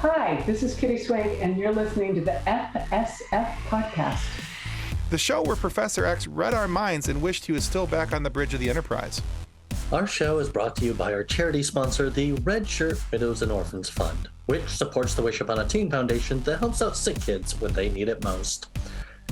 Hi, this is Kitty Swink, and you're listening to the FSF podcast. The show where Professor X read our minds and wished he was still back on the bridge of the Enterprise. Our show is brought to you by our charity sponsor, the Red Shirt Widows and Orphans Fund, which supports the Wish Upon a Teen Foundation that helps out sick kids when they need it most.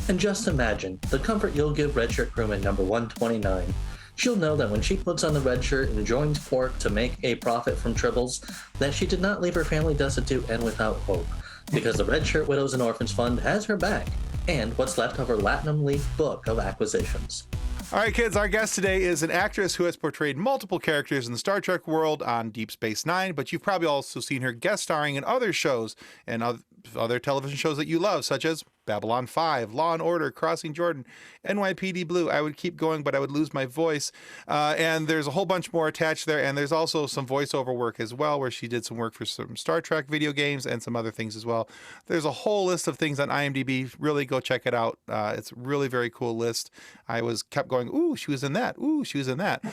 And just imagine the comfort you'll give Red Shirt crewman number 129. She'll know that when she puts on the red shirt and joins Quark to make a profit from Tribbles, that she did not leave her family destitute and without hope, because the Red Shirt Widows and Orphans Fund has her back, and what's left of her Latinum Leaf book of acquisitions. All right, kids, our guest today is an actress who has portrayed multiple characters in the Star Trek world on Deep Space Nine, but you've probably also seen her guest starring in other shows and other television shows that you love, such as Babylon 5, Law and Order, Crossing Jordan, NYPD Blue. I would keep going, but I would lose my voice. And there's a whole bunch more attached there. And there's also some voiceover work as well, where she did some work for some Star Trek video games and some other things as well. There's a whole list of things on IMDb. Really go check it out. It's a really very cool list. I kept going, ooh, she was in that. Ooh, she was in that.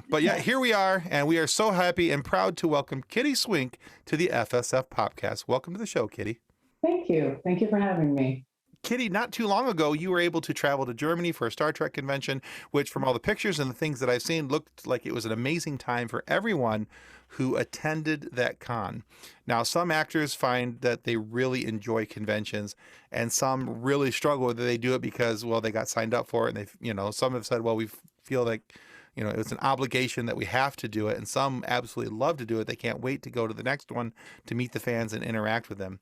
But yeah, here we are. And we are so happy and proud to welcome Kitty Swink to the FSF podcast. Welcome to the show, Kitty. Thank you. Thank you for having me. Kitty, not too long ago, you were able to travel to Germany for a Star Trek convention, which from all the pictures and the things that I've seen looked like it was an amazing time for everyone who attended that con. Now, some actors find that they really enjoy conventions, and some really struggle whether they do it because, well, they got signed up for it, and some have said, well, we feel like, it's an obligation that we have to do it, and some absolutely love to do it. They can't wait to go to the next one to meet the fans and interact with them.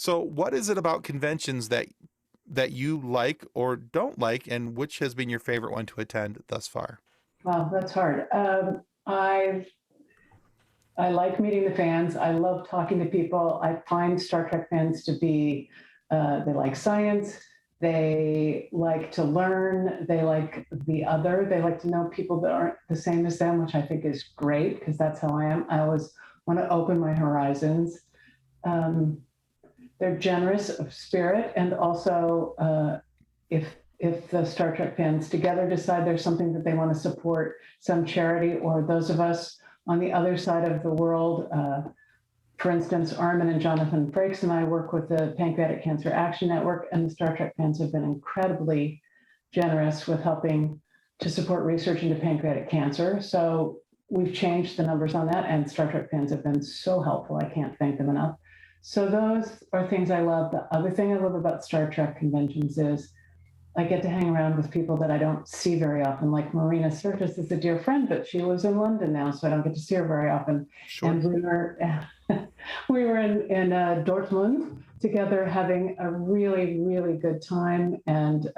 So what is it about conventions that you like or don't like, and which has been your favorite one to attend thus far? Wow, that's hard. I like meeting the fans. I love talking to people. I find Star Trek fans to be, they like science. They like to learn. They like the other. They like to know people that aren't the same as them, which I think is great because that's how I am. I always want to open my horizons. They're generous of spirit, and also if the Star Trek fans together decide there's something that they want to support, some charity, or those of us on the other side of the world, for instance, Armin and Jonathan Frakes and I work with the Pancreatic Cancer Action Network, and the Star Trek fans have been incredibly generous with helping to support research into pancreatic cancer. So we've changed the numbers on that, and Star Trek fans have been so helpful. I can't thank them enough. So those are things I love. The other thing I love about Star Trek conventions is I get to hang around with people that I don't see very often. Like Marina Sirtis is a dear friend, but she lives in London now, so I don't get to see her very often. Sure. And we were in Dortmund together having a really, really good time. And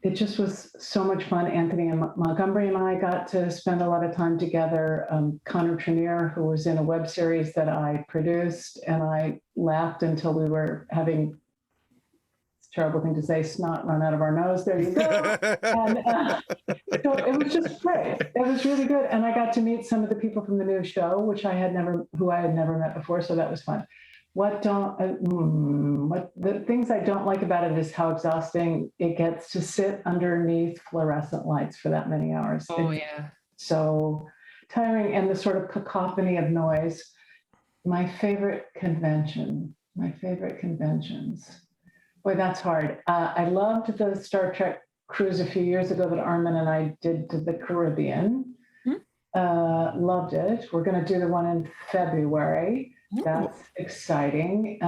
it just was so much fun. Anthony and Montgomery and I got to spend a lot of time together. Connor Trenier, who was in a web series that I produced, and I laughed until we were having, it's a terrible thing to say, snot run out of our nose. There you go. And so it was just great. It was really good. And I got to meet some of the people from the new show, who I had never met before. So that was fun. The things I don't like about it is how exhausting it gets to sit underneath fluorescent lights for that many hours. Yeah. So tiring, and the sort of cacophony of noise. My favorite conventions. Boy, that's hard. I loved the Star Trek cruise a few years ago that Armin and I did to the Caribbean. Loved it. We're going to do the one in February. That's exciting.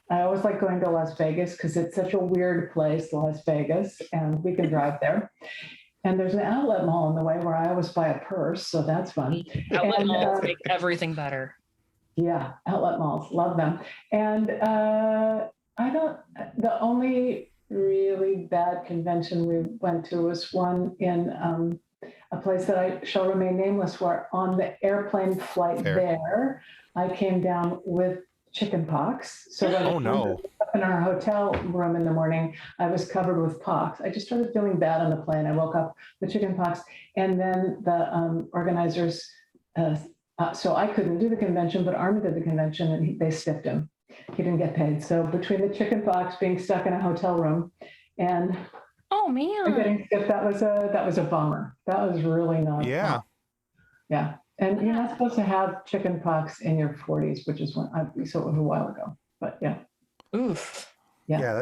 I always like going to Las Vegas because it's such a weird place, Las Vegas, and we can drive there. And there's an outlet mall on the way where I always buy a purse, so that's fun. Outlet malls make everything better. Yeah, outlet malls, love them. And the only really bad convention we went to was one in a place that I shall remain nameless, where on the airplane flight there, I came down with chicken pox. So that in our hotel room in the morning, I was covered with pox. I just started feeling bad on the plane. I woke up with chicken pox, and then the organizers, so I couldn't do the convention, but Armin did the convention, and they stiffed him. He didn't get paid. So between the chicken pox, being stuck in a hotel room, and getting stiffed, that was a bummer. That was really not fun. Yeah. And you're not supposed to have chicken pox in your 40s, which is so it was a while ago. But yeah. Oof. Yeah. Yeah,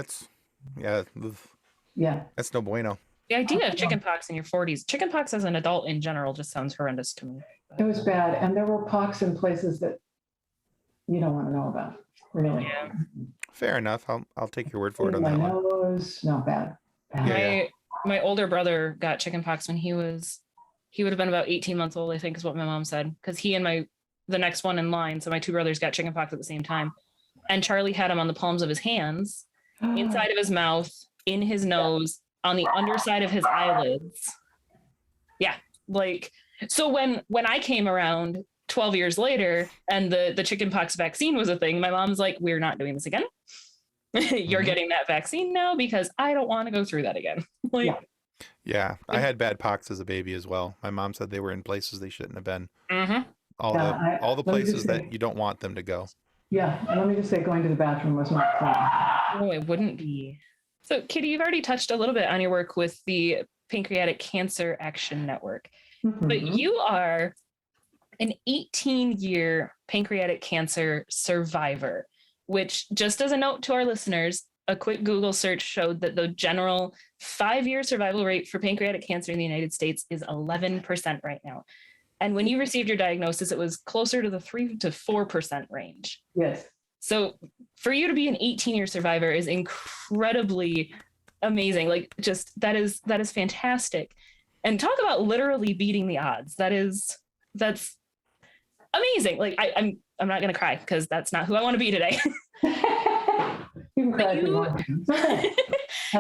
that's no bueno. The idea of chickenpox in your 40s, chickenpox as an adult in general just sounds horrendous to me. It was bad. And there were pox in places that you don't want to know about, really. Yeah. Fair enough. I'll take your word for it on my that one. nose. No, bad. My older brother got chickenpox when he would have been about 18 months old, I think is what my mom said, because he and the next one in line, so my two brothers got chickenpox at the same time. And Charlie had him on the palms of his hands, inside of his mouth, in his nose, on the underside of his eyelids. Yeah, like, so when I came around 12 years later and the chickenpox vaccine was a thing, my mom's like, we're not doing this again. You're getting that vaccine now because I don't want to go through that again. Yeah, I had bad pox as a baby as well. My mom said they were in places they shouldn't have been. All the places that you don't want them to go. Yeah, and let me just say, going to the bathroom was not fun. No, it wouldn't be. So, Kitty, you've already touched a little bit on your work with the Pancreatic Cancer Action Network, but you are an 18-year pancreatic cancer survivor, which, just as a note to our listeners, a quick Google search showed that the general 5-year survival rate for pancreatic cancer in the United States is 11% right now. And when you received your diagnosis, it was closer to the 3 to 4% range. Yes. So for you to be an 18-year survivor is incredibly amazing. Like, just that is fantastic. And talk about literally beating the odds. That's amazing. Like, I'm not gonna cry because that's not who I want to be today. You can cry if you want to.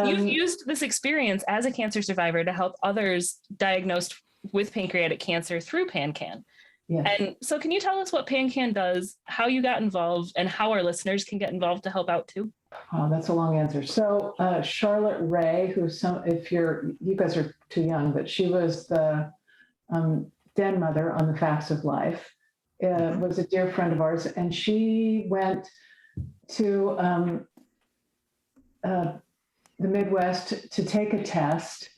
You've used this experience as a cancer survivor to help others diagnosed with pancreatic cancer through PanCan. Yes. And so can you tell us what PanCan does, how you got involved, and how our listeners can get involved to help out too? Oh, that's a long answer. So Charlotte Ray, you guys are too young, but she was the den mother on The Facts of Life, was a dear friend of ours. And she went to the Midwest to take a test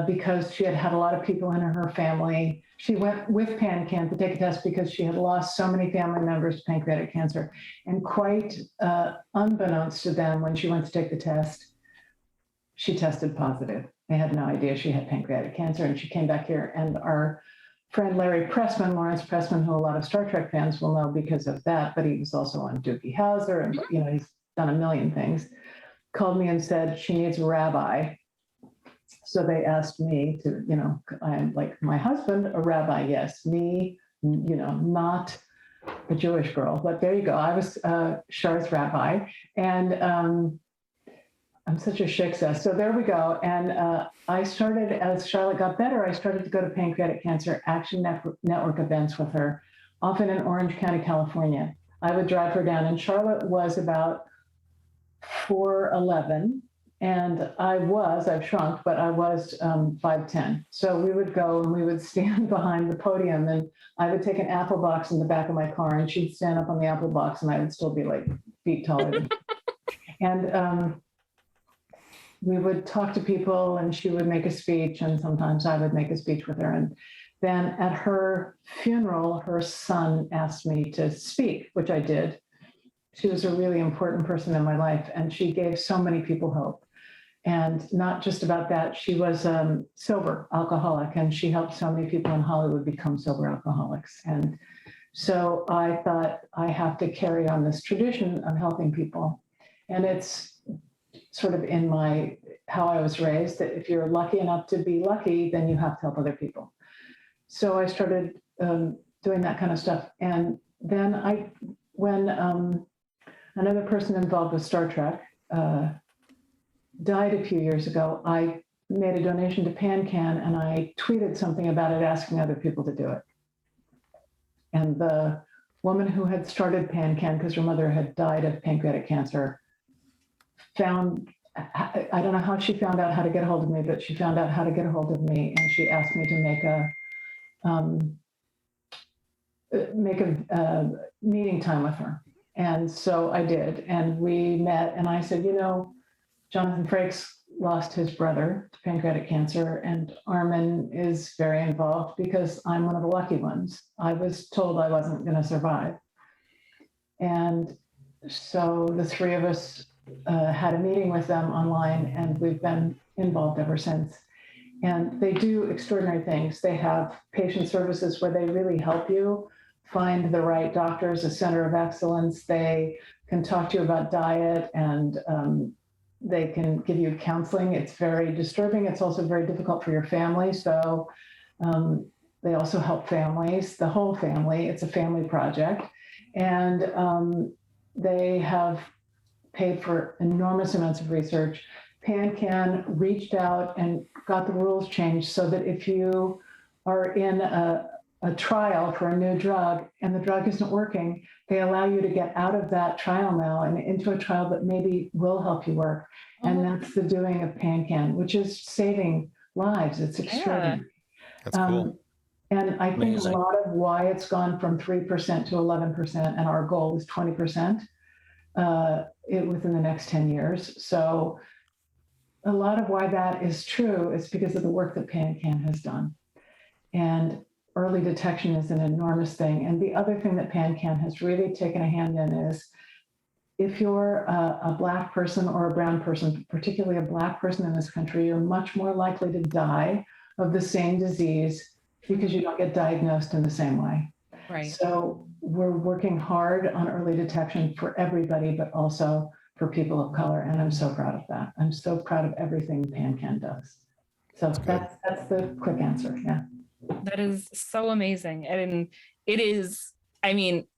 because she had a lot of people in her family. She went with PanCan to take a test because she had lost so many family members to pancreatic cancer. And quite unbeknownst to them, when she went to take the test, she tested positive. They had no idea she had pancreatic cancer. And she came back here, and our friend Lawrence Pressman, who a lot of Star Trek fans will know because of that, but he was also on Doogie Howser, and he's done a million things, called me and said she needs a rabbi. So they asked me to, I'm like, my husband, a rabbi, yes. Me, not a Jewish girl, but there you go. I was Char's rabbi, and I'm such a shiksa. So there we go. And I started, as Charlotte got better, I started to go to Pancreatic Cancer Action Network events with her, often in Orange County, California. I would drive her down, and Charlotte was about 4'11", and I've shrunk, but I was 5'10". So we would go and we would stand behind the podium, and I would take an apple box in the back of my car, and she'd stand up on the apple box, and I would still be like feet taller than and we would talk to people, and she would make a speech, and sometimes I would make a speech with her. And then at her funeral, her son asked me to speak, which I did. She was a really important person in my life, and she gave so many people hope. And not just about that, she was sober alcoholic, and she helped so many people in Hollywood become sober alcoholics. And so I thought, I have to carry on this tradition of helping people. And it's sort of in how I was raised, that if you're lucky enough to be lucky, then you have to help other people. So I started doing that kind of stuff. And then when another person involved with Star Trek died a few years ago, I made a donation to PanCan, and I tweeted something about it, asking other people to do it. And the woman who had started PanCan, because her mother had died of pancreatic cancer, I don't know how she found out how to get a hold of me, but she found out how to get a hold of me, and she asked me to make a meeting time with her. And so I did, and we met, and I said, Jonathan Frakes lost his brother to pancreatic cancer, and Armin is very involved because I'm one of the lucky ones. I was told I wasn't going to survive. And so the three of us had a meeting with them online, and we've been involved ever since. And they do extraordinary things. They have patient services where they really help you find the right doctors, a center of excellence. They can talk to you about diet, and they can give you counseling. It's very disturbing. It's also very difficult for your family. So they also help families, the whole family. It's a family project. And they have paid for enormous amounts of research. PanCan reached out and got the rules changed so that if you are in a trial for a new drug and the drug isn't working, they allow you to get out of that trial now and into a trial that maybe will help you work. And that's the doing of PanCan, which is saving lives. It's extraordinary. That's cool. And I think Amazing. a lot of why it's gone from 3% to 11%, and our goal is 20% within the next 10 years. So a lot of why that is true is because of the work that PanCan has done. And early detection is an enormous thing. And the other thing that PanCan has really taken a hand in is if you're a Black person or a brown person, particularly a Black person in this country, you're much more likely to die of the same disease because you don't get diagnosed in the same way. Right. So we're working hard on early detection for everybody, but also for people of color. And I'm so proud of that. I'm so proud of everything PanCan does. So that's the quick answer. Yeah. That is so amazing. And it is, I mean,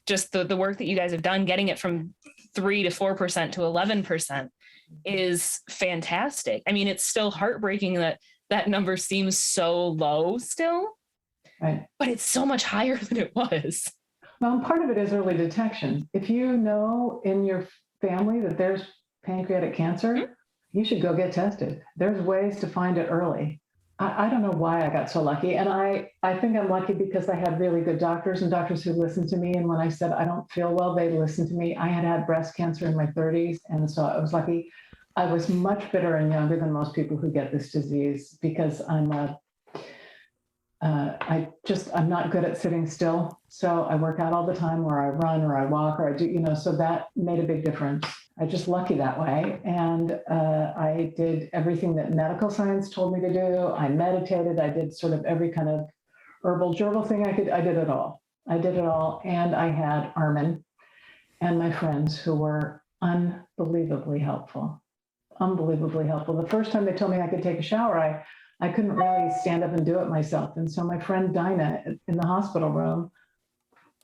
just the work that you guys have done, getting it from 3 to 4% to 11% is fantastic. I mean, it's still heartbreaking that that number seems so low still, Right. but it's so much higher than it was. Well, part of it is early detection. If you know in your family that there's pancreatic cancer, you should go get tested. There's ways to find it early. I don't know why I got so lucky. And I think I'm lucky because I had really good doctors and doctors who listened to me. And when I said I don't feel well, they listened to me. I had breast cancer in my 30s. And so I was lucky. I was much fitter and younger than most people who get this disease because I'm not good at sitting still. So I work out all the time, or I run, or I walk, or I do, so that made a big difference. I'm just lucky that way. And I did everything that medical science told me to do. I meditated. I did sort of every kind of herbal gerbil thing I could. I did it all. And I had Armin and my friends who were unbelievably helpful. The first time they told me I could take a shower, I couldn't really stand up and do it myself. And so my friend Dinah in the hospital room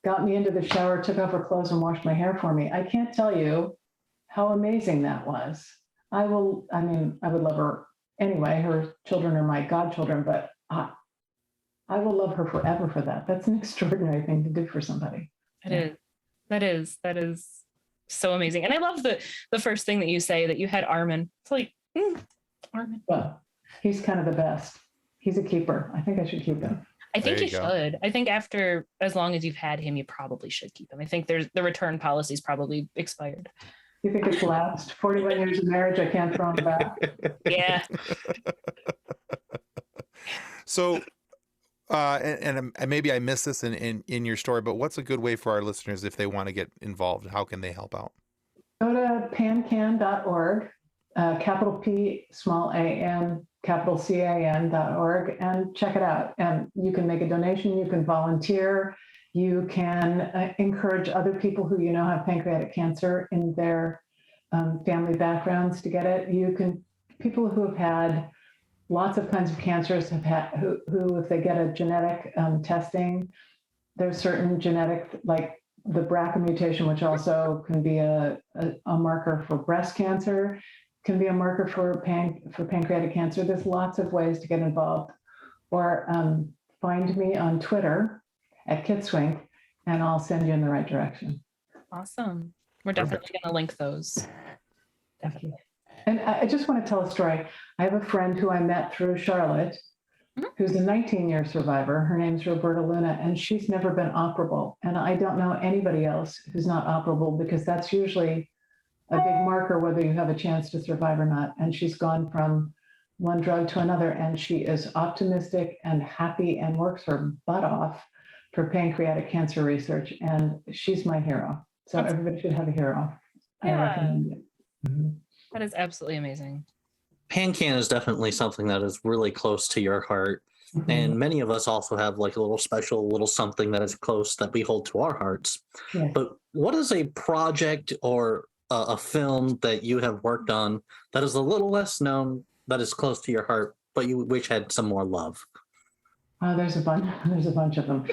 got me into the shower, took off her clothes and washed my hair for me. I can't tell you how amazing that was. I would love her anyway. Her children are my godchildren, but I will love her forever for that. That's an extraordinary thing to do for somebody. That is so amazing. And I love the first thing that you say, that you had Armin. It's like, Armin. Well, he's kind of the best. He's a keeper. I think I should keep him. I think There you you go. should. I think after, as long as you've had him, you probably should keep him. I think the return policy's probably expired. You think it's lapsed? 41 years of marriage, I can't throw him back. Yeah. So, and maybe I missed this in your story, but what's a good way for our listeners if they want to get involved? How can they help out? Go to pancan.org, capital P, small a-n, capital CAN.org, and check it out. And you can make a donation, you can volunteer, you can encourage other people who have pancreatic cancer in their family backgrounds to get it. People who have had lots of kinds of cancers who if they get a genetic testing, there's certain genetic, like the BRCA mutation, which also can be a marker for breast cancer, can be a marker for pancreatic cancer. There's lots of ways to get involved. Or find me on Twitter at Kitty Swink, and I'll send you in the right direction. Awesome. We're definitely going to link those. Definitely. And I just want to tell a story. I have a friend who I met through Charlotte, who's a 19-year survivor. Her name's Roberta Luna, and she's never been operable. And I don't know anybody else who's not operable, because that's usually a big marker whether you have a chance to survive or not. And she's gone from one drug to another, and she is optimistic and happy and works her butt off for pancreatic cancer research. And she's my hero. So everybody should have a hero. I recommend it. Mhm. That is absolutely amazing. PanCan is definitely something that is really close to your heart. Mhm. And many of us also have like a little special little something that is close that we hold to our hearts. Yes. But what is a project or a film that you have worked on that is a little less known, that is close to your heart, but you wish had some more love? Oh, there's a bunch. There's a bunch of them.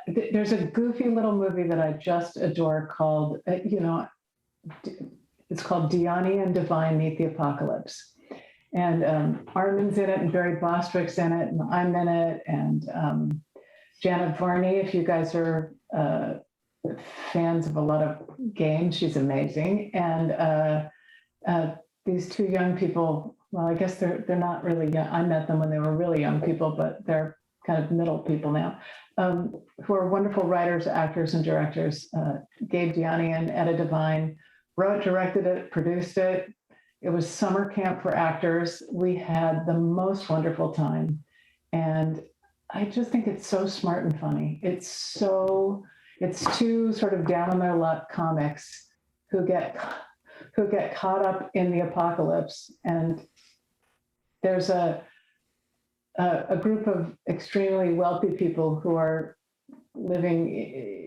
There's a goofy little movie that I just adore called, it's called Diani and Divine Meet the Apocalypse. And Armin's in it, and Barry Bostwick's in it, and I'm in it, and Janet Varney. If you guys are fans of a lot of games, she's amazing. And these two young people. Well, I guess they're not really young. I met them when they were really young people, but they're kind of middle people now, who are wonderful writers, actors, and directors. Gabe Diani and Etta Devine wrote, directed it, produced it. It was summer camp for actors. We had the most wonderful time. And I just think it's so smart and funny. It's two sort of down on their luck comics who get caught up in the apocalypse. And there's a group of extremely wealthy people who are living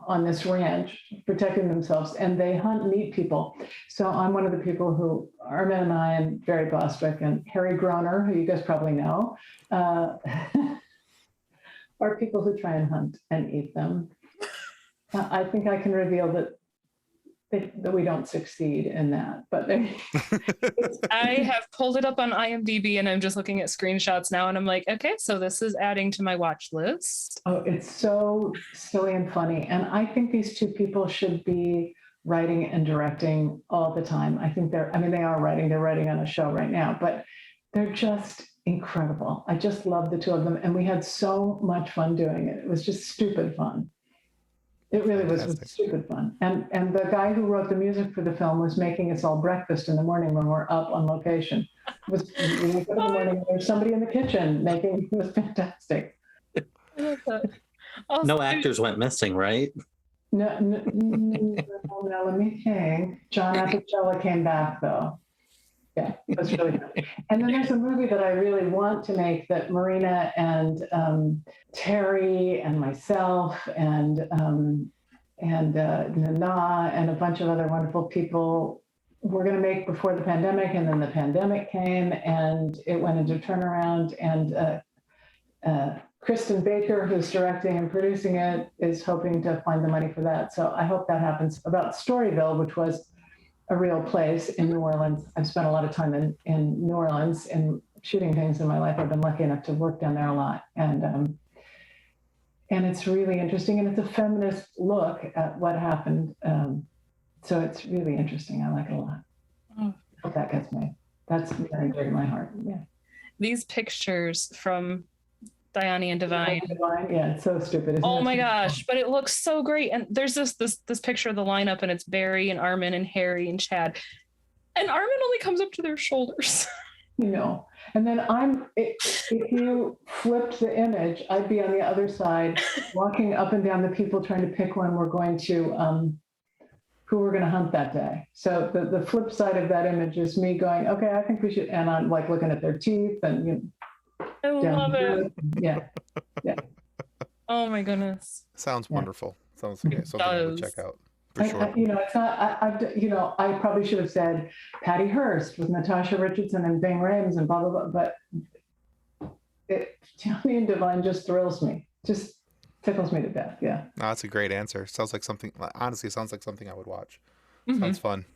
on this ranch, protecting themselves, and they hunt meat people. So I'm one of the people who, Armin and I and Barry Bostwick and Harry Groner, who you guys probably know, are people who try and hunt and eat them. I think I can reveal that we don't succeed in that, but I have pulled it up on IMDb and I'm just looking at screenshots now and I'm like, okay, so this is adding to my watch list. Oh, it's so silly and funny. And I think these two people should be writing and directing all the time. I think they are writing, they're writing on a show right now, but they're just incredible. I just love the two of them. And we had so much fun doing it. It was just stupid fun. It really was stupid fun. And the guy who wrote the music for the film was making us all breakfast in the morning when we're up on location. It was in the morning, there's somebody in the kitchen making, it was fantastic. I love that. No actors went missing, right? No, let me think. John Apicella came back though. Yeah, it was really good. And then there's a movie that I really want to make that Marina and Terry and myself and Nana and a bunch of other wonderful people were going to make before the pandemic. And then the pandemic came and it went into turnaround. And Kristen Baker, who's directing and producing it, is hoping to find the money for that. So I hope that happens. About Storyville, which was a real place in New Orleans. I've spent a lot of time in New Orleans and shooting things in my life. I've been lucky enough to work down there a lot. And it's really interesting. And it's a feminist look at what happened. So it's really interesting. I like it a lot. I hope that gets made. That's very dear to my heart. Yeah. These pictures from Diani and Divine. Yeah, it's so stupid. Oh my gosh, but it looks so great. And there's this picture of the lineup, and it's Barry and Armin and Harry and Chad. And Armin only comes up to their shoulders. And then if you flipped the image, I'd be on the other side, walking up and down the people trying to pick one we're going to, who we're going to hunt that day. So the flip side of that image is me going, okay, I think we should, and I'm like looking at their teeth and, I love it. Yeah. Oh my goodness. Sounds wonderful. Sounds okay. Something to check out for sure. It's not. I probably should have said Patty Hearst with Natasha Richardson and Bing Rames and blah blah blah. But Johnny and Divine just thrills me. Just tickles me to death. Yeah. No, that's a great answer. Sounds like something. Honestly, sounds like something I would watch. Mm-hmm. Sounds fun.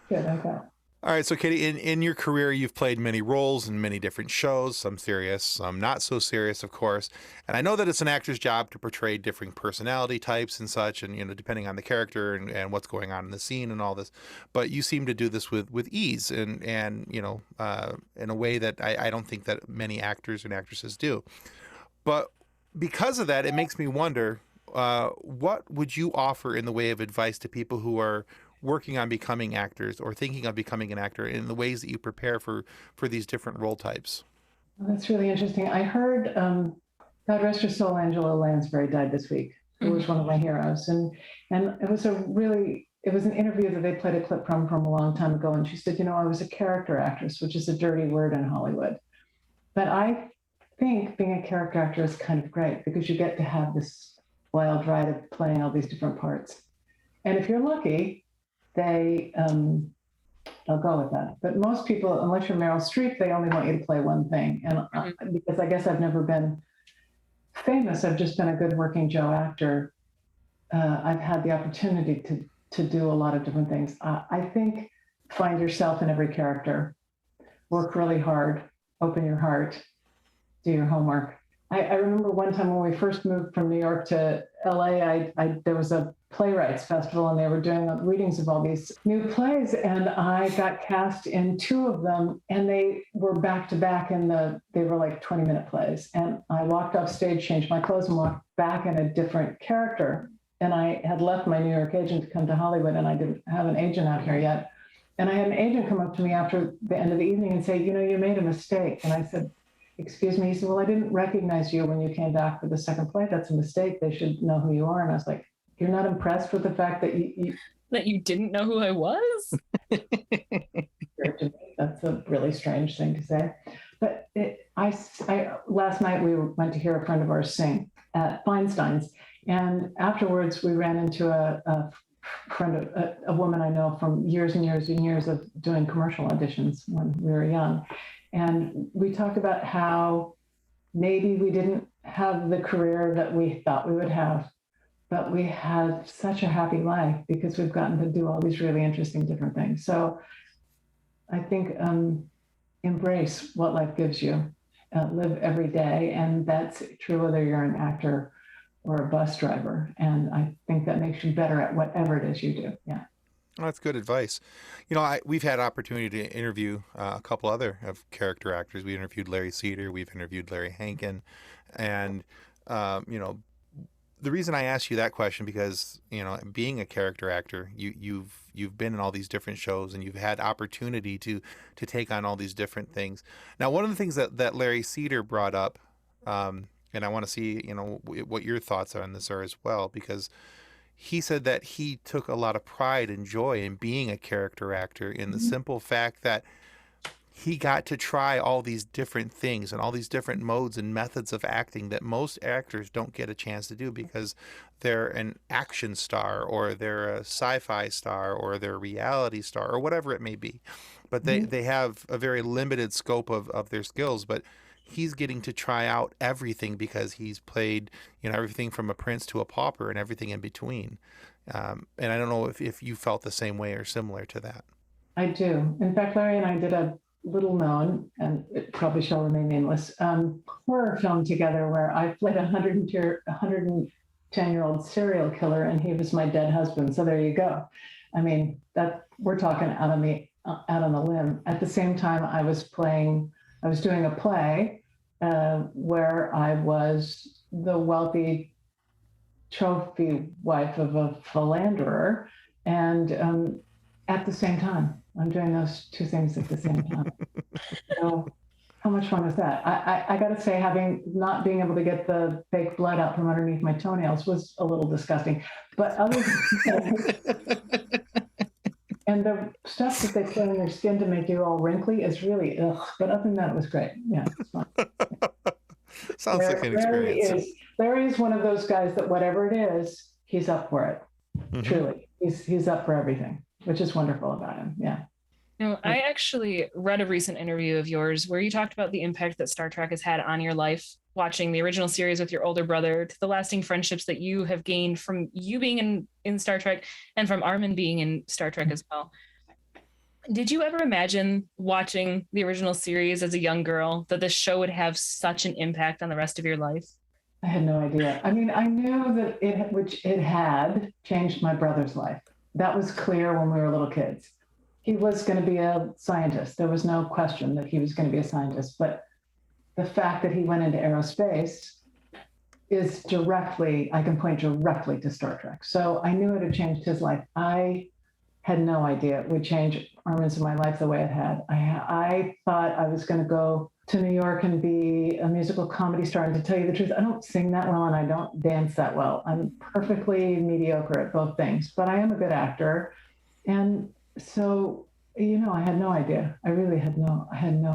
Good. Okay. All right, so Kitty, in your career, you've played many roles in many different shows, some serious, some not so serious, of course. And I know that it's an actor's job to portray different personality types and such, and depending on the character and what's going on in the scene and all this. But you seem to do this with ease and in a way that I don't think that many actors and actresses do. But because of that, it makes me wonder, what would you offer in the way of advice to people who are working on becoming actors or thinking of becoming an actor, in the ways that you prepare for these different role types? Well, that's really interesting. I heard, God rest her soul, Angela Lansbury died this week, who was one of my heroes. And it was an interview that they played a clip from a long time ago. And she said, I was a character actress, which is a dirty word in Hollywood. But I think being a character actor is kind of great because you get to have this wild ride of playing all these different parts. And if you're lucky, they'll go with that. But most people, unless you're Meryl Streep, they only want you to play one thing. And because I guess I've never been famous, I've just been a good working Joe actor. I've had the opportunity to do a lot of different things. I think find yourself in every character, work really hard, open your heart, do your homework. I remember one time when we first moved from New York to LA, there was a playwrights festival and they were doing readings of all these new plays, and I got cast in 2 of them, and they were back to back they were like 20-minute plays. And I walked off stage, changed my clothes, and walked back in a different character. And I had left my New York agent to come to Hollywood, and I didn't have an agent out here yet. And I had an agent come up to me after the end of the evening and say, you made a mistake. And I said, excuse me. He said, well, I didn't recognize you when you came back for the second play. That's a mistake. They should know who you are. And I was like, you're not impressed with the fact that you didn't know who I was? That's a really strange thing to say. But last night we went to hear a friend of ours sing at Feinstein's. And afterwards we ran into a friend, a woman I know from years and years and years of doing commercial auditions when we were young. And we talked about how maybe we didn't have the career that we thought we would have, but we had such a happy life because we've gotten to do all these really interesting different things. So I think embrace what life gives you, live every day. And that's true whether you're an actor or a bus driver. And I think that makes you better at whatever it is you do. Yeah. Well, that's good advice. We've had opportunity to interview a couple other of character actors. We interviewed Larry Cedar. We've interviewed Larry Hankin. And, the reason I asked you that question, because, being a character actor, you've been in all these different shows and you've had opportunity to take on all these different things. Now, one of the things that Larry Cedar brought up, and I want to see, what your thoughts on this are as well, because he said that he took a lot of pride and joy in being a character actor, in the simple fact that he got to try all these different things and all these different modes and methods of acting that most actors don't get a chance to do because they're an action star or they're a sci-fi star or they're a reality star or whatever it may be. But they have a very limited scope of their skills. But he's getting to try out everything because he's played, everything from a prince to a pauper and everything in between. And I don't know if you felt the same way or similar to that. I do. In fact, Larry and I did a little known, and it probably shall remain nameless, horror film together where I played a 110-year-old serial killer and he was my dead husband. So there you go. I mean, that we're talking out on the limb. At the same time, I was doing a play where I was the wealthy trophy wife of a philanderer. And at the same time, I'm doing those 2 things at the same time. So how much fun was that? I got to say, not being able to get the fake blood out from underneath my toenails was a little disgusting. But other than and the stuff that they put on your skin to make you all wrinkly is really ugh. But other than that, it was great. Yeah, it's fun. Sounds like an experience. Larry is one of those guys that whatever it is, he's up for it. Mm-hmm. Truly, he's up for everything, which is wonderful about him. Yeah. I actually read a recent interview of yours where you talked about the impact that Star Trek has had on your life, watching the original series with your older brother, to the lasting friendships that you have gained from you being in Star Trek and from Armin being in Star Trek as well. Did you ever imagine watching the original series as a young girl that this show would have such an impact on the rest of your life? I had no idea. I mean, I knew that it had changed my brother's life. That was clear when we were little kids. He was going to be a scientist. There was no question that he was going to be a scientist. But the fact that he went into aerospace is I can point directly to Star Trek. So I knew it had changed his life. I had no idea it would change Armin's in my life the way it had. I thought I was going to go to New York and be a musical comedy star. And to tell you the truth, I don't sing that well and I don't dance that well. I'm perfectly mediocre at both things, but I am a good actor. And so, I had no idea. I really had no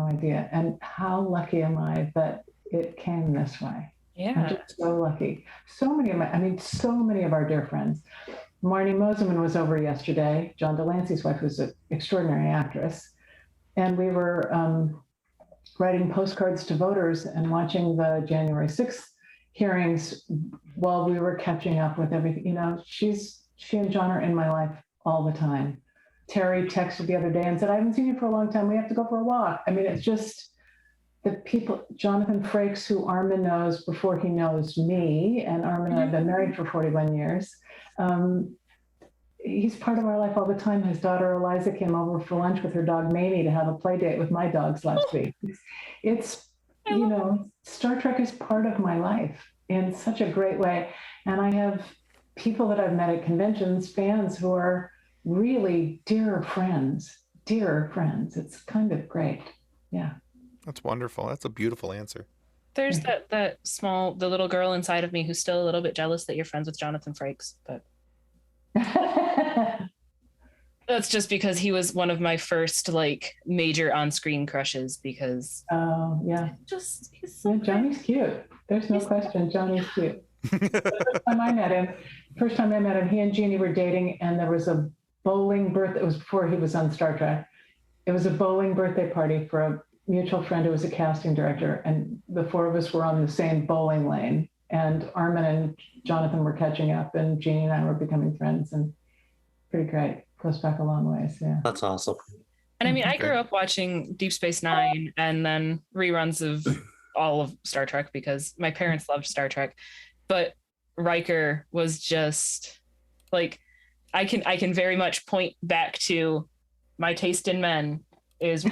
idea. And how lucky am I that it came this way? Yeah. I'm just so lucky. So many of our dear friends. Marnie Moseman was over yesterday, John Delancey's wife, who's an extraordinary actress. And we were writing postcards to voters and watching the January 6th hearings while we were catching up with everything. She and John are in my life all the time. Terry texted the other day and said, I haven't seen you for a long time. We have to go for a walk. I mean, it's just the people, Jonathan Frakes, who Armin knows before he knows me, and Armin and I have been married for 41 years. He's part of our life all the time. His daughter Eliza came over for lunch with her dog Mamie to have a play date with my dogs last week. It's Star Trek is part of my life in such a great way. And I have people that I've met at conventions, fans who are really dear friends. It's kind of great. Yeah. That's wonderful. That's a beautiful answer. There's the little girl inside of me who's still a little bit jealous that you're friends with Jonathan Frakes, but that's just because he was one of my first major on-screen crushes because he's so Johnny's cute. There's no question. Johnny's cute. First time I met him, he and Jeannie were dating, and there was a bowling birthday. It was before he was on Star Trek. It was a bowling birthday party for a mutual friend who was a casting director, and the four of us were on the same bowling lane. And Armin and Jonathan were catching up, and Jeannie and I were becoming friends, and pretty great. Goes back a long ways. Yeah. That's awesome. And I mean, I grew up watching Deep Space Nine and then reruns of all of Star Trek because my parents loved Star Trek. But Riker was just I can very much point back to my taste in men is you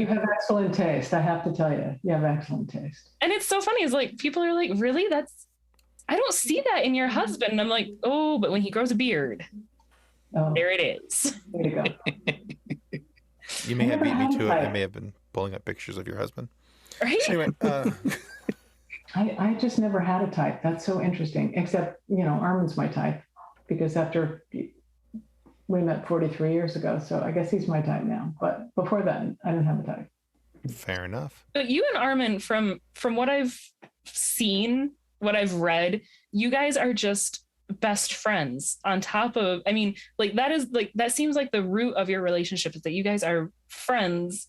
have excellent taste. I have to tell you, you have excellent taste. And it's so funny is people are like, really? I don't see that in your husband. And I'm like, oh, but when he grows a beard, there it is. There you go. You may have beat me to it. I may have been pulling up pictures of your husband. Right? Anyway, I just never had a type. That's so interesting. Except, Armin's my type because after we met 43 years ago, so I guess he's my type now. But before then, I didn't have a type. Fair enough. But you and Armin, from what I've seen, what I've read, you guys are just best friends on top of, that seems like the root of your relationship is that you guys are friends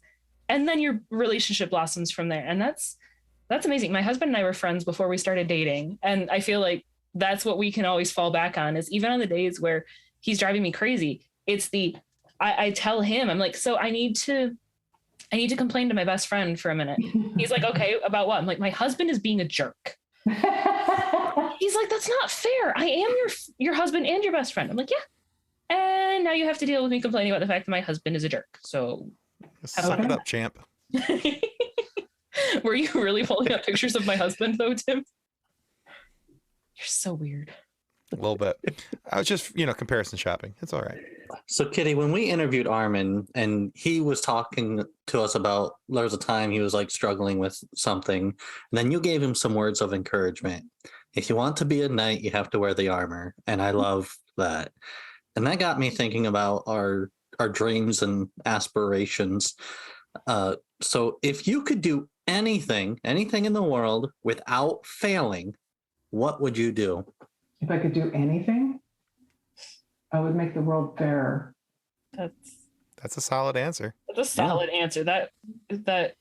and then your relationship blossoms from there. And that's amazing. My husband and I were friends before we started dating. And I feel like that's what we can always fall back on is even on the days where he's driving me crazy. It's I tell him, I'm like, so I need to complain to my best friend for a minute. He's like, okay, about what? I'm like, my husband is being a jerk. He's like, that's not fair. I am your husband and your best friend. I'm like, yeah. And now you have to deal with me complaining about the fact that my husband is a jerk. So suck it up, champ. Were you really pulling up pictures of my husband though, Tim? You're so weird. A little bit. I was just, comparison shopping. It's all right. So, Kitty, when we interviewed Armin and he was talking to us about there was a time he was struggling with something, and then you gave him some words of encouragement. If you want to be a knight, you have to wear the armor. And I love that. And that got me thinking about our dreams and aspirations. So if you could do anything in the world without failing, what would you do? If I could do anything, I would make the world fairer. That's a solid answer. That's a solid answer. That isn't.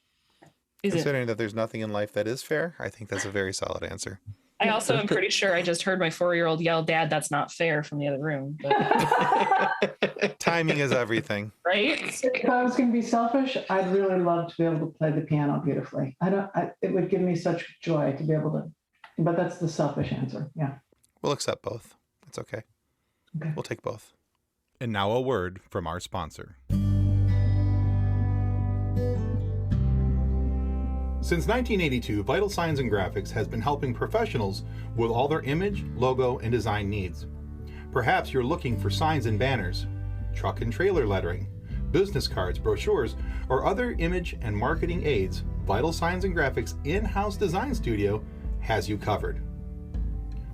Considering that there's nothing in life that is fair, I think that's a very solid answer. I also am pretty sure I just heard my 4-year-old yell, "Dad, that's not fair," from the other room. But... Timing is everything. Right? If I was going to be selfish, I'd really love to be able to play the piano beautifully. It would give me such joy to be able to, but that's the selfish answer. Yeah. We'll accept both. It's okay. We'll take both. And now a word from our sponsor. Since 1982, Vital Signs and Graphics has been helping professionals with all their image, logo, and design needs. Perhaps you're looking for signs and banners, truck and trailer lettering, business cards, brochures, or other image and marketing aids. Vital Signs and Graphics in-house design studio has you covered.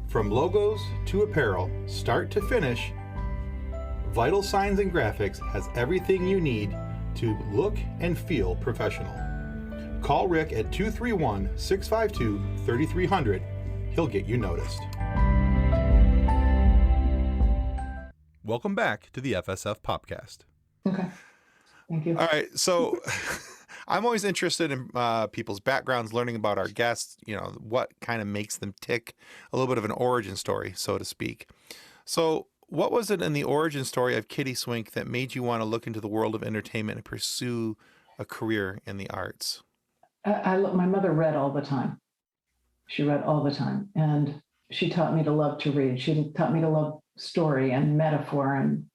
From logos to apparel, start to finish, Vital Signs and Graphics has everything you need to look and feel professional. Call Rick at 231-652-3300. He'll get you noticed. Welcome back to the FSF Popcast. Okay. Thank you. All right. So I'm always interested in people's backgrounds, learning about our guests, what kind of makes them tick, a little bit of an origin story, so to speak. So what was it in the origin story of Kitty Swink that made you want to look into the world of entertainment and pursue a career in the arts? My mother read all the time. She read all the time. And she taught me to love to read. She taught me to love story and metaphor and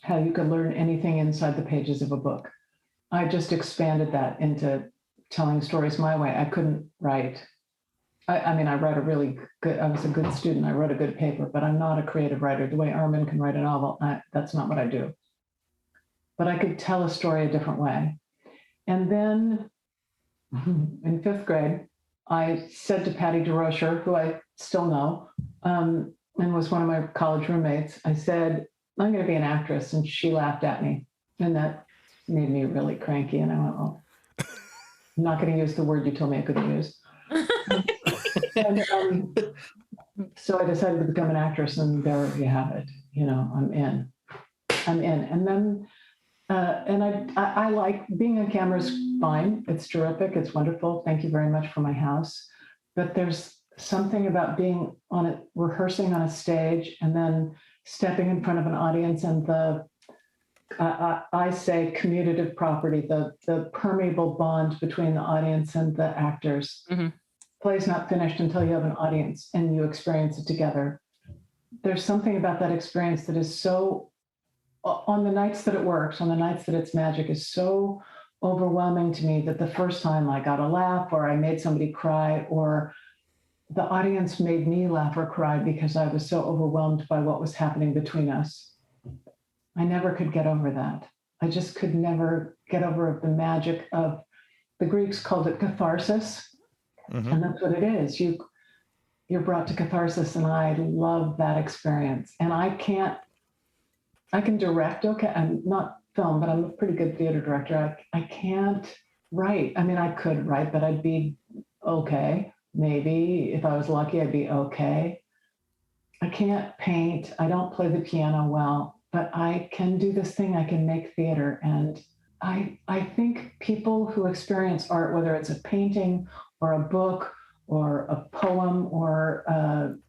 how you could learn anything inside the pages of a book. I just expanded that into telling stories my way. I couldn't write. I mean, I write I was a good student. I wrote a good paper, but I'm not a creative writer. The way Armin can write a novel, that's not what I do. But I could tell a story a different way. And then in 5th grade, I said to Patty DeRocher, who I still know, and was one of my college roommates, I said, I'm going to be an actress. And she laughed at me. And that made me really cranky. And I went, oh, I'm not going to use the word you told me I couldn't use. And so I decided to become an actress, and there you have it. I'm in. And then, and I like being on camera is fine. It's terrific. It's wonderful. Thank you very much for my house. But there's something about being rehearsing on a stage and then stepping in front of an audience, and I say commutative property, the permeable bond between the audience and the actors. Mm-hmm. Play's not finished until you have an audience and you experience it together. There's something about that experience that is so, on the nights that it works, on the nights that it's magic, is so overwhelming to me that the first time I got a laugh, or I made somebody cry, or the audience made me laugh or cry because I was so overwhelmed by what was happening between us. I never could get over that. I just could never get over the magic of, the Greeks called it catharsis. Mm-hmm. And that's what it is. You're brought to catharsis, and I love that experience. And I can direct, okay, I'm not film, but I'm a pretty good theater director. I can't write. I mean, I could write, but I'd be okay. Maybe if I was lucky, I'd be okay. I can't paint. I don't play the piano well, but I can do this thing. I can make theater. And I think people who experience art, whether it's a painting or a book or a poem or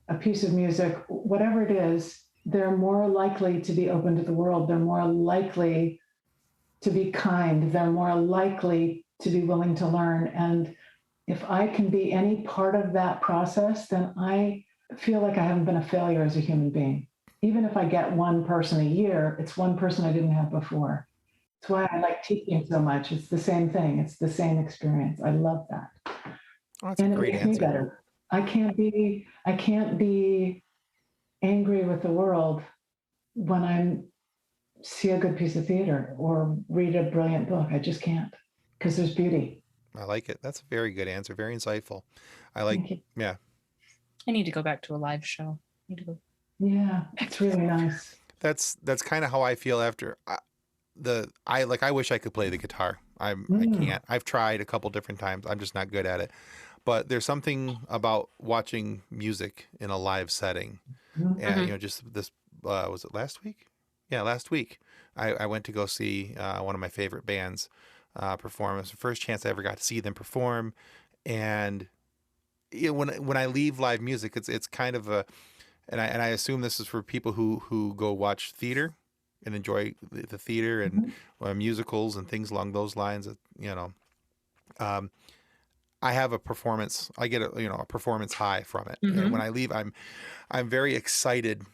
a piece of music, whatever it is, they're more likely to be open to the world. They're more likely to be kind. They're more likely to be willing to learn. And if I can be any part of that process, then I feel like I haven't been a failure as a human being. Even if I get one person a year, it's one person I didn't have before. That's why I like teaching so much. It's the same thing. It's the same experience. I love that. Oh, that's and a great it makes answer. me better. I can't be angry with the world when I see a good piece of theater or read a brilliant book. I just can't, because there's beauty. I like it. That's a very good answer. Very insightful. I like, yeah. I need to go back to a live show. Yeah, it's really nice. That's kind of how I feel after I wish I could play the guitar. I can't. I've tried a couple different times. I'm just not good at it. But there's something about watching music in a live setting. Mm-hmm. And, just this, was it last week? Yeah, last week. I went to go see one of my favorite bands perform. It was the first chance I ever got to see them perform. And when I leave live music, it's kind of a, and I assume this is for people who go watch theater and enjoy the theater and musicals and things along those lines. I have a performance. I get a performance high from it. Mhm. And when I leave, I'm very excited,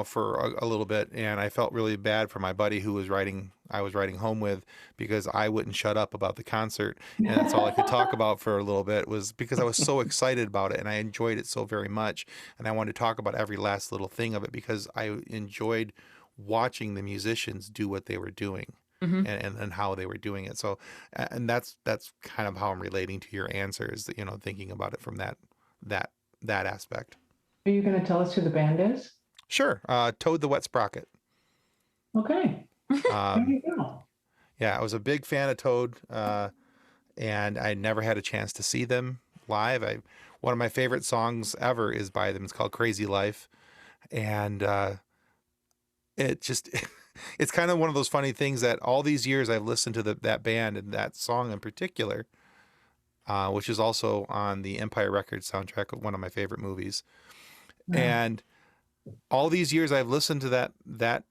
for a little bit. And I felt really bad for my buddy who I was riding home with, because I wouldn't shut up about the concert. And that's all I could talk about for a little bit, was because I was so excited about it and I enjoyed it so very much. And I wanted to talk about every last little thing of it, because I enjoyed watching the musicians do what they were doing. Mhm. And how they were doing it. So, and that's kind of how I'm relating to your answer, is that, thinking about it from that aspect. Are you going to tell us who the band is? Sure. Toad the Wet Sprocket. Okay. There you go. Yeah, I was a big fan of Toad, and I never had a chance to see them live. One of my favorite songs ever is by them. It's called Crazy Life. And it just... It's kind of one of those funny things that all these years I've listened to that band and that song in particular, which is also on the Empire Records soundtrack of one of my favorite movies. Yeah. And all these years I've listened to that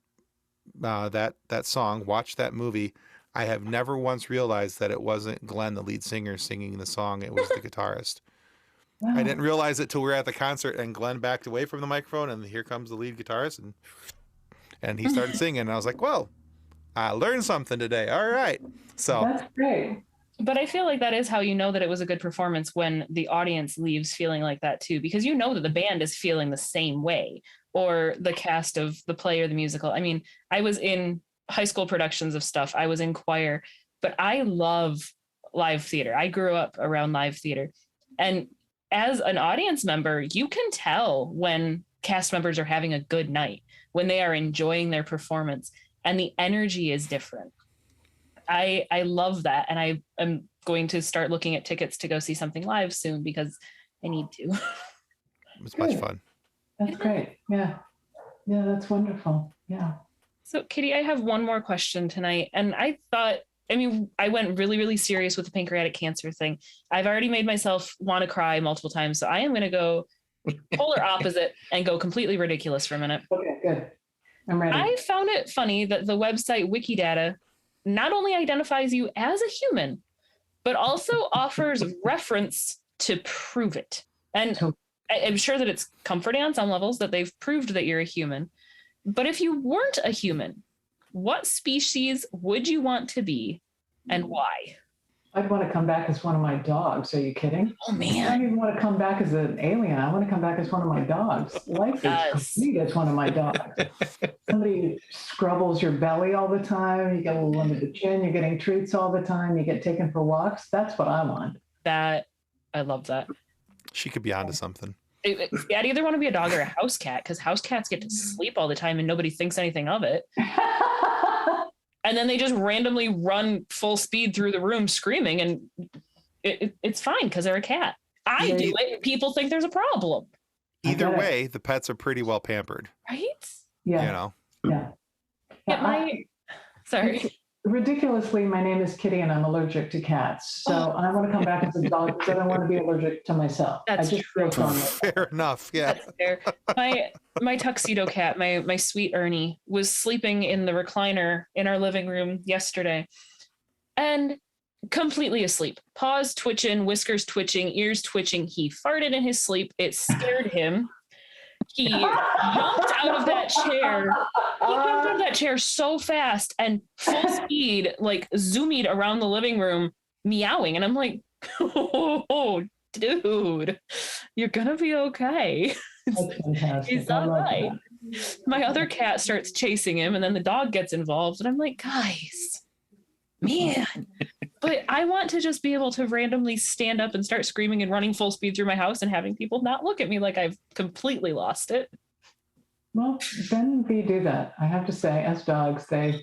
song, watched that movie. I have never once realized that it wasn't Glenn, the lead singer, singing the song. It was the guitarist. Wow. I didn't realize it till we were at the concert and Glenn backed away from the microphone, and here comes the lead guitarist, and he started singing, and I was like, "Whoa, I learned something today." All right, so That's great. But I feel like that is how you know that it was a good performance, when the audience leaves feeling like that too, because you know that the band is feeling the same way, or the cast of the play or the musical. I mean, I was in high school productions of stuff. I was in choir, but I love live theater. I grew up around live theater. And as an audience member, you can tell when cast members are having a good night, when they are enjoying their performance, and the energy is different. I love that. And I am going to start looking at tickets to go see something live soon, because I need to. it's much Good. fun. That's great. Yeah. Yeah, that's wonderful. Yeah. So, Kitty, I have one more question tonight. And I went really, really serious with the pancreatic cancer thing. I've already made myself want to cry multiple times. So I am going to go polar opposite and go completely ridiculous for a minute. Okay, good. I'm ready. I found it funny that the website WikiData not only identifies you as a human, but also offers reference to prove it. And I'm sure that it's comforting on some levels that they've proved that you're a human. But if you weren't a human, what species would you want to be, and why? I'd want to come back as one of my dogs. Are you kidding? Oh, I man. don't even want to come back as an alien. I want to come back as one of my dogs. Life is complete as one of my dogs. Somebody scrubbles your belly all the time. You get a little under the chin. You're getting treats all the time. You get taken for walks. That's what I want. I love that. She could be onto something. I'd either want to be a dog or a house cat, because house cats get to sleep all the time and nobody thinks anything of it. And then they just randomly run full speed through the room screaming, and it's fine because they're a cat. I do it and people think there's a problem. Either way, the pets are pretty well pampered. Right? Yeah. Yeah. Sorry. Ridiculously, my name is Kitty and I'm allergic to cats. So I want to come back as a dog because I don't want to be allergic to myself. That's true. Fair enough. Yeah. That's fair. My tuxedo cat, my sweet Ernie, was sleeping in the recliner in our living room yesterday and completely asleep. Paws twitching, whiskers twitching, ears twitching. He farted in his sleep. It scared him. He jumped out of that chair. He jumped out of that chair so fast and full speed, like zoomed around the living room, meowing. And I'm like, oh, dude, you're gonna be okay. He's all right. My other cat starts chasing him, and then the dog gets involved, and I'm like, guys, man. But I want to just be able to randomly stand up and start screaming and running full speed through my house and having people not look at me like I've completely lost it. Well, then we do that. I have to say, as dogs, they're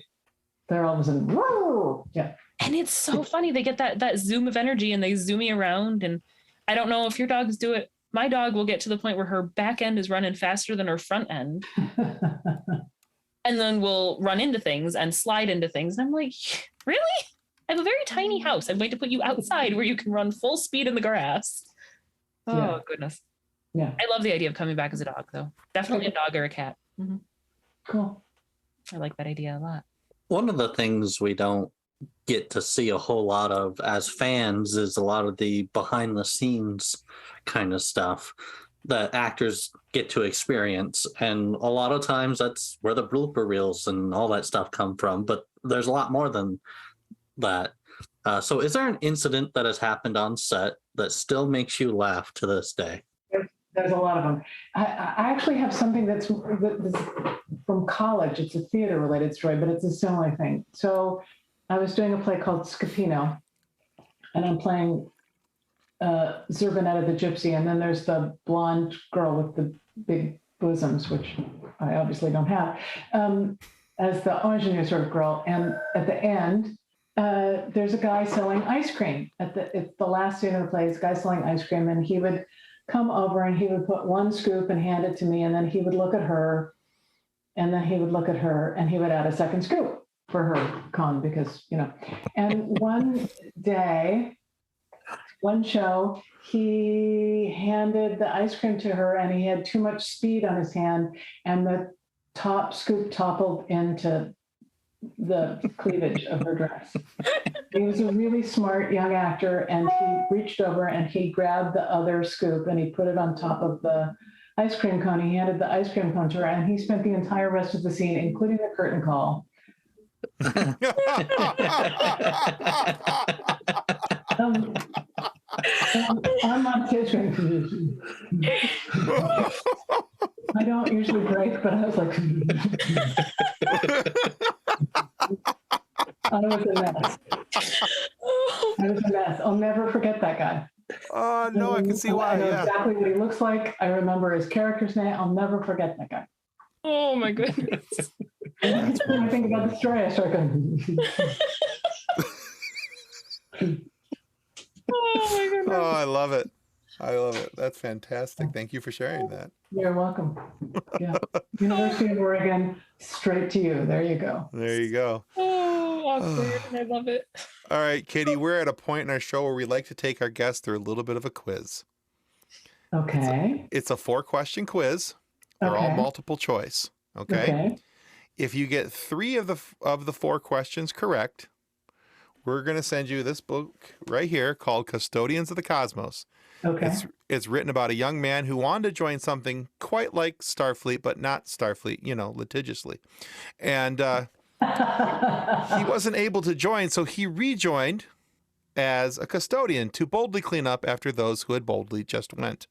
all of a sudden, whoa! Yeah. And it's so funny. They get that zoom of energy and they zoom me around. And I don't know if your dogs do it. My dog will get to the point where her back end is running faster than her front end. And then we'll run into things and slide into things. And I'm like, really? I have a very tiny house. I'm going to put you outside where you can run full speed in the grass. Oh, Yeah. goodness. Yeah. I love the idea of coming back as a dog, though. Definitely a dog or a cat. Mm-hmm. Cool. I like that idea a lot. One of the things we don't get to see a whole lot of as fans is a lot of the behind the scenes kind of stuff that actors get to experience. And a lot of times that's where the blooper reels and all that stuff come from, but there's a lot more than that. So is there an incident that has happened on set that still makes you laugh to this day? There's a lot of them. I actually have something that's from college. It's a theater related story, but it's a similar thing. So I was doing a play called Scapino, and I'm playing Zerbinetta the Gypsy, and then there's the blonde girl with the big bosoms, which I obviously don't have, as the ingenue sort of girl. And at the end, there's a guy selling ice cream. It's the last scene of the play, this guy selling ice cream, and he would come over and he would put one scoop and hand it to me, and then he would look at her, and then he would look at her, and he would add a second scoop for her cone because, and one day, one show, he handed the ice cream to her and he had too much speed on his hand and the top scoop toppled into the cleavage of her dress. He was a really smart young actor, and he reached over and he grabbed the other scoop and he put it on top of the ice cream cone. He handed the ice cream cone to her, and he spent the entire rest of the scene, including the curtain call, I'm not kidding. I don't usually break, but I was like, I was a mess. I'll never forget that guy. Oh, no, I can see why. I know Yeah. exactly what he looks like. I remember his character's name. I'll never forget that guy. Oh my goodness. And when I think about the story, I start going. Oh my goodness. Oh, I love it. I love it. That's fantastic. Thank you for sharing that. You're welcome. Yeah. University of Oregon, straight to you. There you go. There you go. Oh, awkward. I love it. All right, Kitty, we're at a point in our show where we like to take our guests through a little bit of a quiz. Okay. It's a 4-question quiz. They're all Okay. multiple choice. Okay. If you get 3 of the 4 questions correct, we're going to send you this book right here called Custodians of the Cosmos. Okay. It's written about a young man who wanted to join something quite like Starfleet, but not Starfleet, litigiously. And he wasn't able to join, so he rejoined as a custodian to boldly clean up after those who had boldly just went.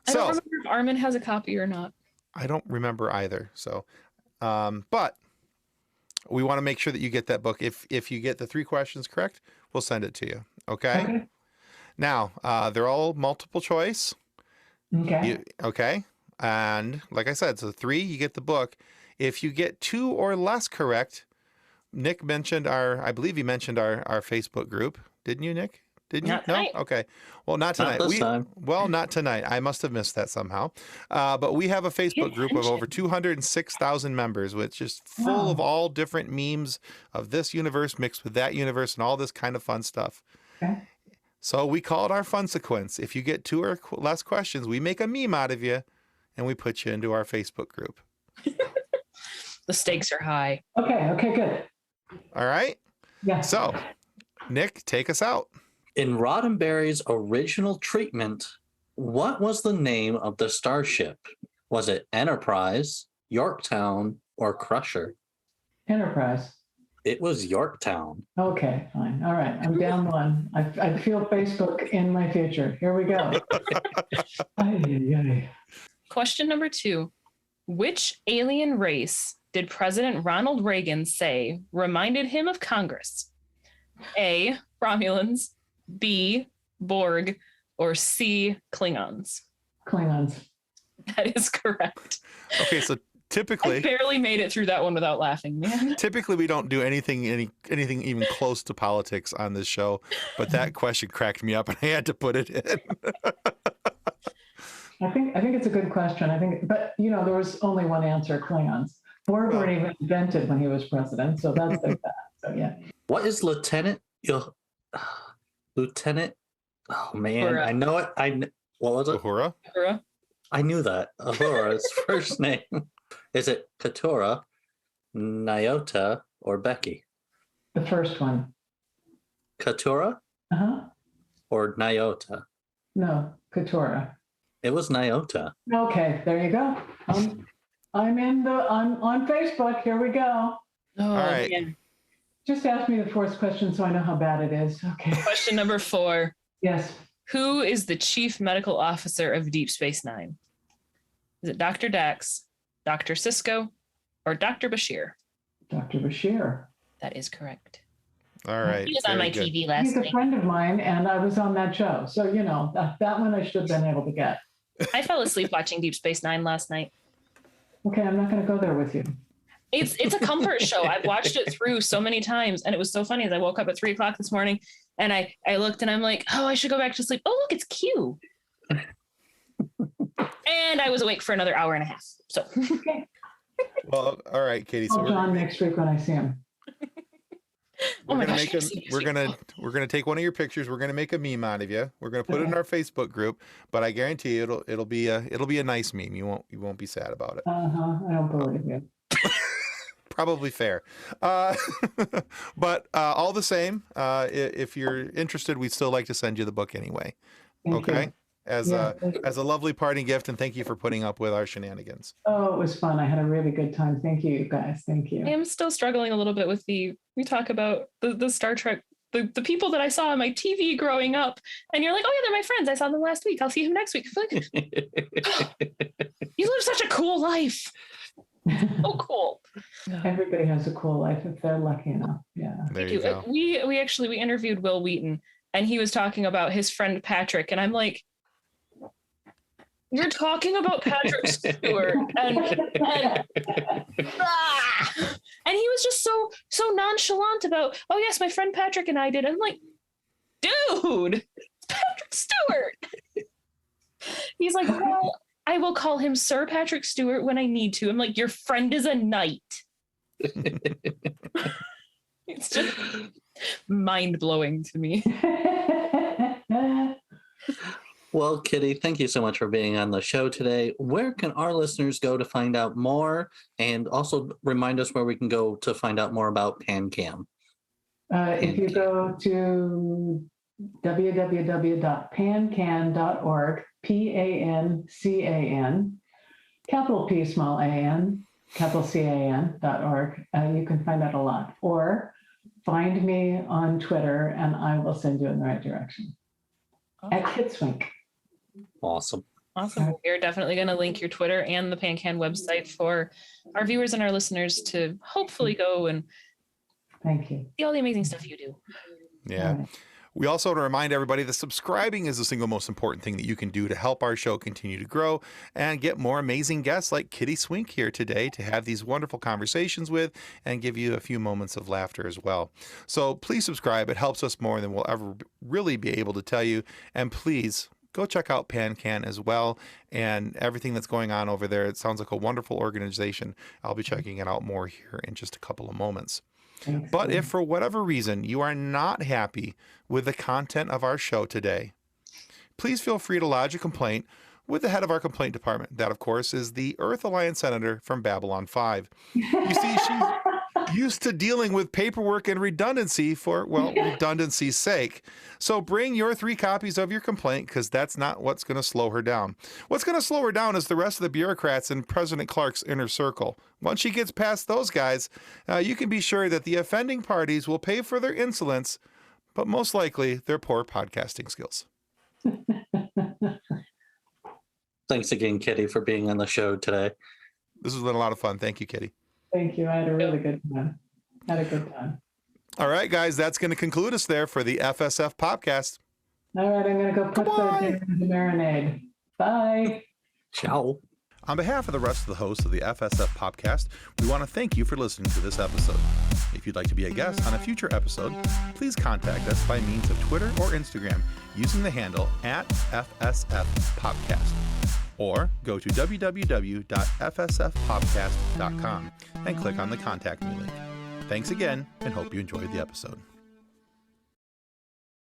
I don't remember if Armin has a copy or not. I don't remember either. So, but we want to make sure that you get that book. If you get the 3 questions correct, we'll send it to you. Okay. Now, they're all multiple choice. Okay. Okay. And like I said, so 3, you get the book. If you get 2 or less correct, Nick mentioned I believe he mentioned our Facebook group. Didn't you, Nick? Didn't you? Not tonight. No? Okay. Well, not tonight. Not this time. Well, not tonight. I must have missed that somehow. But we have a Facebook group of over 206,000 members, which is full of all different memes of this universe mixed with that universe and all this kind of fun stuff. Okay. So we call it our fun sequence. If you get 2 or less questions, we make a meme out of you and we put you into our Facebook group. The stakes are high. Okay, good. All right? Yeah. So, Nick, take us out. In Roddenberry's original treatment, what was the name of the starship? Was it Enterprise, Yorktown, or Crusher? Enterprise. It was Yorktown. Okay, fine. All right. I'm down 1. I feel Facebook in my future. Here we go. Ay. Question number 2. Which alien race did President Ronald Reagan say reminded him of Congress? A, Romulans, B, Borg, or C, Klingons? Klingons. That is correct. Okay, so I typically barely made it through that one without laughing, man. typically we don't do anything even close to politics on this show, but that question cracked me up and I had to put it in. I think it's a good question. But there was only one answer: Klingons. Borg weren't even invented when he was president, so that's like that. So yeah. What is Lieutenant? Lieutenant? Oh man, Uhura. I know it. What was it? Uhura? Uhura. I knew that. Uhura's first name. Is it Katura, Nyota, or Becky? The first one. Katura Uh-huh. or Nyota? No, Katora. It was Nyota. Okay, there you go. I'm on Facebook. Here we go. Oh, All right. man. Just ask me the fourth question so I know how bad it is. Okay. Question number 4. Yes. Who is the chief medical officer of Deep Space Nine? Is it Dr. Dax, Dr. Sisko, or Dr. Bashir? Dr. Bashir. That is correct. All right. He was on very my good. TV last He's a night. friend of mine, and I was on that show. So, that one I should have been able to get. I fell asleep watching Deep Space Nine last night. Okay, I'm not going to go there with you. It's a comfort show. I've watched it through so many times, and it was so funny as I woke up at 3 o'clock this morning, and I looked and I'm like, oh, I should go back to sleep. Oh, look, it's Q. And I was awake for another hour and a half. So Well, all right, Katie. So Call John next week when I see him. Oh my gonna gosh, make I've seen we're this gonna take one of your pictures. We're gonna make a meme out of you. We're gonna put it in our Facebook group. But I guarantee you, it'll be a nice meme. You won't be sad about it. Uh-huh. I don't believe you. Probably fair. But all the same, if you're interested, we'd still like to send you the book anyway. Thank Okay. you. As Yeah. a lovely parting gift, and thank you for putting up with our shenanigans. Oh, it was fun. I had a really good time. Thank you, you guys. Thank you. I am still struggling a little bit with we talk about the Star Trek, the people that I saw on my TV growing up, and you're like, oh yeah, they're my friends. I saw them last week. I'll see him next week. Like, you live such a cool life. So cool. Everybody has a cool life if they're lucky enough. Yeah. There you go. We interviewed Will Wheaton, and he was talking about his friend Patrick, and I'm like, you're talking about Patrick Stewart, and he was just so nonchalant about, oh yes, my friend Patrick and I did. I'm like, dude, it's Patrick Stewart. He's like, well, I will call him Sir Patrick Stewart when I need to. I'm like, your friend is a knight. It's just mind blowing to me. Well, Kitty, thank you so much for being on the show today. Where can our listeners go to find out more? And also remind us where we can go to find out more about PanCam. If you go to www.pancan.org, PANCAN, capital P, small a-n, capital CAN.org, you can find out a lot. Or find me on Twitter, and I will send you in the right direction. At Kitty Swink. Awesome. Awesome. We're definitely going to link your Twitter and the PanCan website for our viewers and our listeners to hopefully go and Thank you. see all the amazing stuff you do. Yeah. All right. We also want to remind everybody that subscribing is the single most important thing that you can do to help our show continue to grow and get more amazing guests like Kitty Swink here today to have these wonderful conversations with and give you a few moments of laughter as well. So please subscribe. It helps us more than we'll ever really be able to tell you. And please go check out PanCan as well and everything that's going on over there. It sounds like a wonderful organization. I'll be checking it out more here in just a couple of moments. Thanks. But if for whatever reason you are not happy with the content of our show today, please feel free to lodge a complaint with the head of our complaint department. That, of course, is the Earth Alliance Senator from Babylon 5. You see, she's used to dealing with paperwork and redundancy for, well, redundancy's sake. So bring your 3 copies of your complaint, because that's not what's going to slow her down. What's going to slow her down is the rest of the bureaucrats in President Clark's inner circle. Once she gets past those guys, you can be sure that the offending parties will pay for their insolence, but most likely their poor podcasting skills. Thanks again, Kitty, for being on the show today. This has been a lot of fun. Thank you, Kitty. Thank you. I had a really good time. All right, guys, that's going to conclude us there for the FSF Podcast. All right, I'm going to go put the dinner in the marinade. Bye. Ciao. On behalf of the rest of the hosts of the FSF Podcast, we want to thank you for listening to this episode. If you'd like to be a guest on a future episode, please contact us by means of Twitter or Instagram using the handle @FSFPodcast. Or go to www.fsfpodcast.com and click on the Contact Me link. Thanks again, and hope you enjoyed the episode.